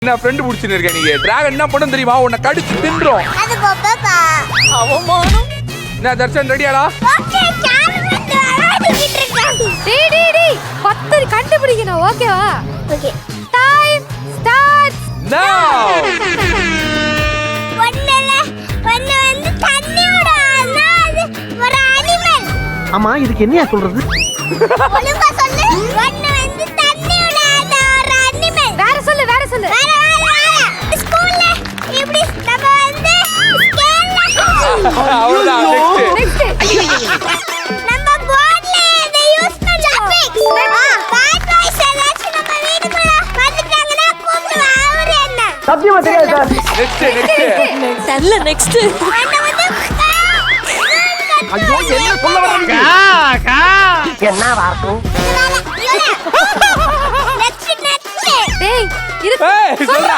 என்ன ஃப்ரெண்ட் புடிச்சின்னு இருக்க நீங்க டிராகன் என்ன பண்ணும் தெரியுமா உன்னை கடிச்சு தின்றோம் அது பாப்பா அவமானம் என்ன தர்ஷன் ரெடியாடா ஓகே சார்ஜ் ஆடிக்கிட்டு இருக்காங்க டேய் பத்து கண்டுபிடிக்கணும் ஓகேவா ஓகே டைம் ஸ்டார்ட்ஸ் நவ ஒண்ணு வந்து தண்ணியோட அது ஒரு அனிமல் ஆமா இதுக்கு என்னையா சொல்றது ஒழுங்கா சொல்லு ஒண்ணு வந்து தண்ணியோட ஒரு அனிமல் வேற சொல்லு வேற ஸ்கூல்ல இப்படி நம்ம வந்து ஸ்கேல்ல அவ்வளவுதான் நெக்ஸ்ட் நம்ம போர்ட்ல இத யூஸ் பண்ணுவோம் பாட் வாய்ஸ் ஏதாச்சும் நம்ம வீட்டுக்குள்ள வந்துட்டாங்கன்னா கூப்பிடுவா அவரு என்ன சத்தியமா தெரியாது சார் நெக்ஸ்ட் நெக்ஸ்ட் அண்ணா வந்து ஐயோ என்ன சொல்ல வர்றீங்க என்ன வார்த்தை நெக்ஸ்ட் டேய் இரு ஏய் சொல்றா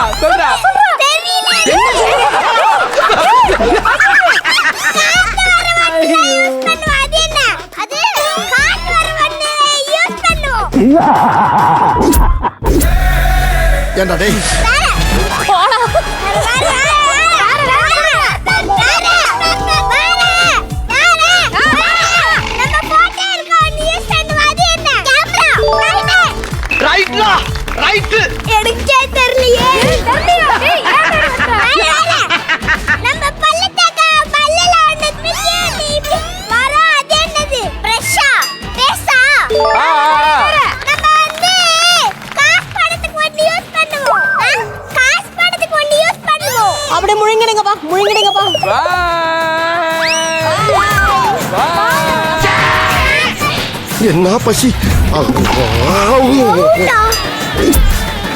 ஏண்டா டேய் ரைட்லா ரைட் எடுக்கே தெரியலையே தெரியலையா டேய் நம்ம பல்லுல ஒண்ணு மிஷின் இப்படி வர அது என்னது பிரஷா பேசா நம்ம வந்து காசு பணத்துக்கு வண்டி யூஸ் பண்ணுவோம் காசு பணத்துக்கு வண்டி யூஸ் பண்ணுவோம் அப்படியே முழுங்கிடுங்கப்பா என்ன பசி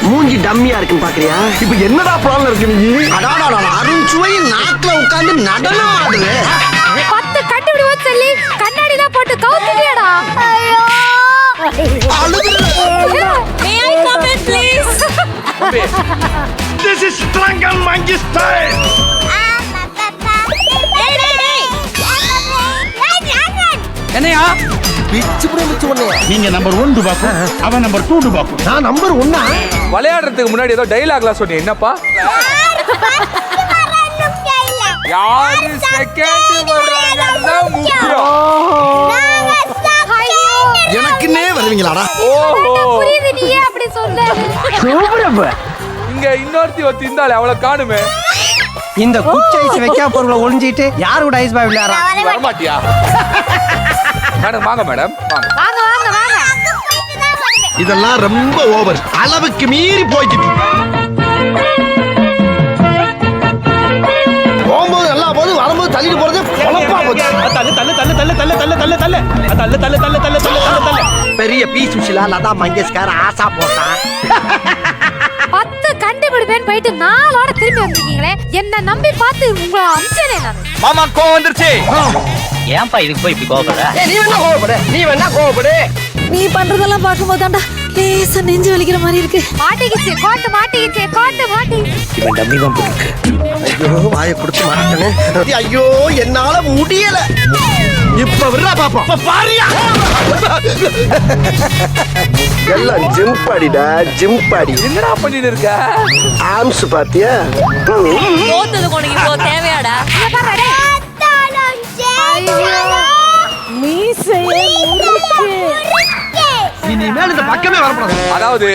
மூஞ்சி டம்மியா இருக்குன்னு பாக்குறியா இப்ப என்னடா ப்ராப்ளம் இருக்கு நீ அடாடா அருண்சுவை நாக்குல உட்கார்ந்து நடனம் ஆடுது 10 கண்டுபிடிவோம் சொல்லி கண்ணாடிலாம் போட்டு கவுத்துட்டியாடா ஐயோ may I come in please This is Strangle Monkey style. என்னையா பிச்சு ஒண்ணே நீங்க நம்பர் 1 டுபாக்கு அவன் நம்பர் 2 டுபாக்கு நான் நம்பர் 1 விளையாடுறதுக்கு முன்னாடி ஏதோ டைலாக்லாம் சொன்னீங்க என்னப்பா யாரு செகண்ட் வர்றாங்கன்னு முக்கியம் எனக்குன்னே வருவீங்களாடா ஓஹோ புரியுது நீயே அப்படி சொல்ல சூப்பர் இங்க இன்னொருத்தி ஒருத்தி இருந்தாலே அவளை காணுமே இந்த குச்சி ஐஸ் வைக்கா பொருளை ஒளிஞ்சிட்டு யார் கூட ஐஸ் பாய் விளையாடுறா வரமாட்டியா மேடம் வாங்க மேடம் வாங்க வாங்க இதெல்லாம் ரொம்ப ஓவர் அளவுக்கு மீறி போய்கிட்டு போகும்போது நல்லா போது வரும்போது தள்ளிட்டு போறது பொழப்பா போச்சு பெரிய பி சுஷிலா லதா மங்கேஷ்கர் ஆசா போட்டா 10 கண்டுபிடிப்பேன் போயிட்டு 4 ஓட திரும்பி வந்திருக்கீங்களே என்ன நம்பி பார்த்து உங்களை அம்சனே நான் மாமா கோவம் வந்துருச்சு ஏன்பா இதுக்கு போய் இப்படி கோவப்படுற நீ வேணா கோவப்படு நீ பண்றதெல்லாம் பார்க்கும்போது தான்டா லேசா நெஞ்சு வலிக்கிற மாதிரி இருக்கு மாட்டிக்கிச்சு கோட்டு மாட்டிக்கிச்சு இவன் டம்மி தான் போட்டுருக்கு ஐயோ வாயை கொடுத்து மாட்டேன்னு ஐயோ என்னால முடியல இப்ப விடுறா பாப்போம் பாரியா எல்லாம் ஜிம் பாடிடா ஜிம் பாடி என்னடா பண்ணிட்டு இருக்க ஆம்ஸ் பாத்தியா தோத்தது உனக்கு இப்போ தேவையாடா இனிமேல் இந்த பக்கமே வரக்கூடாது அதாவது